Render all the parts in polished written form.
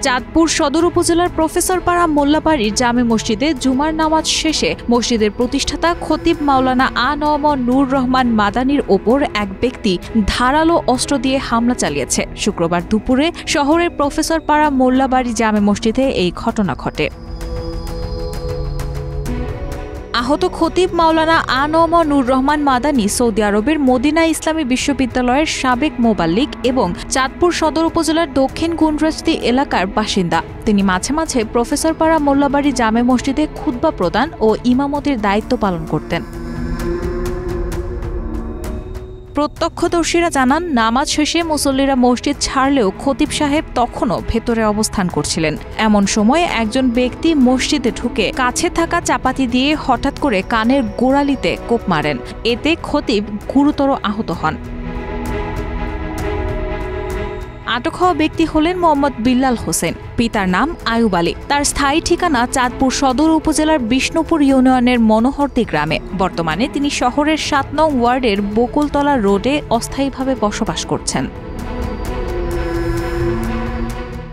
চাঁদপুর সদর উপজেলার প্রফেসরপাড়া মোল্লাবাড়ির জামে মসজিদে জুমার নামাজ শেষে মসজিদের প্রতিষ্ঠাতা খতিব মাওলানা আ.ন.ম নূর রহমান মাদানির ওপর এক ব্যক্তি ধারালো অস্ত্র দিয়ে হামলা চালিয়েছে। শুক্রবার দুপুরে শহরের প্রফেসরপাড়া মোল্লাবাড়ি জামে মসজিদে এই ঘটনা ঘটে। আহত খতিব মাওলানা আ.ন.ম নূর রহমান মাদানি সৌদি আরবের মদিনা ইসলামী বিশ্ববিদ্যালয়ের সাবেক মোবাল্লিগ এবং চাঁদপুর সদর উপজেলার দক্ষিণ গুন্ডরাজদি এলাকার বাসিন্দা। তিনি মাঝে মাঝে প্রফেসরপাড়া মোল্লাবাড়ি জামে মসজিদে খুতবা প্রদান ও ইমামতির দায়িত্ব পালন করতেন। প্রত্যক্ষদর্শীরা জানান, নামাজ শেষে মুসল্লিরা মসজিদ ছাড়লেও খতিব সাহেব তখনও ভেতরে অবস্থান করছিলেন। এমন সময় একজন ব্যক্তি মসজিদে ঢুকে কাছে থাকা চাপাতি দিয়ে হঠাৎ করে কানের গোড়ালিতে কোপ মারেন। এতে খতিব গুরুতর আহত হন। আটক হওয়া ব্যক্তি হলেন মোহাম্মদ বিল্লাল হোসেন। পিতার নাম আয়ুব আলী। তার স্থায়ী ঠিকানা চাঁদপুর সদর উপজেলার বিষ্ণুপুর ইউনিয়নের মনোহরদী গ্রামে। বর্তমানে তিনি শহরের ৭ নং ওয়ার্ডের বকুলতলা রোডে অস্থায়ীভাবে বসবাস করছেন।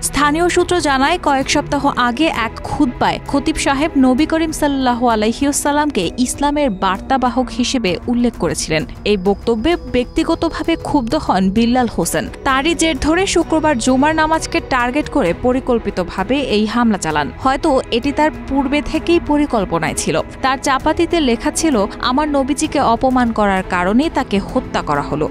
স্থানীয় সূত্র জানায়, কয়েক সপ্তাহ আগে এক খুতবায় খতিব সাহেব নবী করিম সাল্লাল্লাহু আলাইহি ওয়াসাল্লামকে ইসলামের বার্তাবাহক হিসেবে উল্লেখ করেছিলেন। এই বক্তব্যে ব্যক্তিগতভাবে ক্ষুব্ধ হন বিল্লাল হোসেন। তারই জের ধরে শুক্রবার জুমার নামাজকে টার্গেট করে পরিকল্পিতভাবে এই হামলা চালান। হয়তো এটি তার পূর্বে থেকেই পরিকল্পনায় ছিল। তার চাপাতিতে লেখা ছিল, আমার নবীজিকে অপমান করার কারণে তাকে হত্যা করা হলো।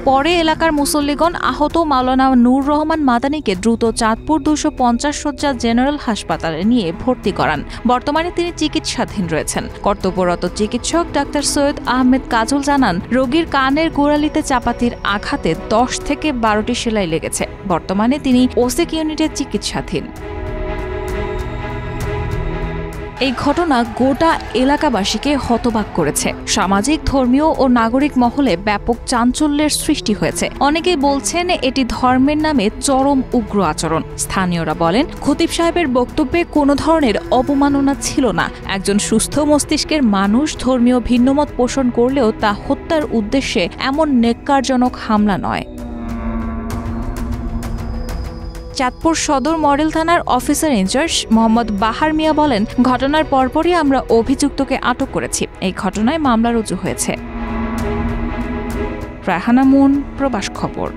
পরে এলাকার মুসল্লিগণ আহত মাওলানা নূর রহমান মাদানিকে দ্রুত চাঁদপুর ২৫০ শয্যা জেনারেল হাসপাতালে নিয়ে ভর্তি করান। বর্তমানে তিনি চিকিৎসাধীন রয়েছেন। কর্তব্যরত চিকিৎসক ডাক্তার সৈয়দ আহমেদ কাজল জানান, রোগীর কানের গোড়ালিতে চাপাতির আঘাতে ১০ থেকে ১২টি সেলাই লেগেছে। বর্তমানে তিনি ওসিক ইউনিটে চিকিৎসাধীন। এই ঘটনা গোটা এলাকাবাসীকে হতবাক করেছে। সামাজিক, ধর্মীয় ও নাগরিক মহলে ব্যাপক চাঞ্চল্যের সৃষ্টি হয়েছে। অনেকেই বলছেন এটি ধর্মের নামে চরম উগ্র আচরণ। স্থানীয়রা বলেন, খতিব সাহেবের বক্তব্যে কোনো ধরনের অবমাননা ছিল না। একজন সুস্থ মস্তিষ্কের মানুষ ধর্মীয় ভিন্নমত পোষণ করলেও তা হত্যার উদ্দেশ্যে এমন নেক্কারজনক হামলা নয়। চাঁদপুর সদর মডেল থানার অফিসার ইনচার্জ মোহাম্মদ বাহার মিয়া বলেন, ঘটনার পরপরই আমরা অভিযুক্তকে আটক করেছি। এই ঘটনায় মামলা রুজু হয়েছে। রায়হানা মুন, প্রবাস খবর।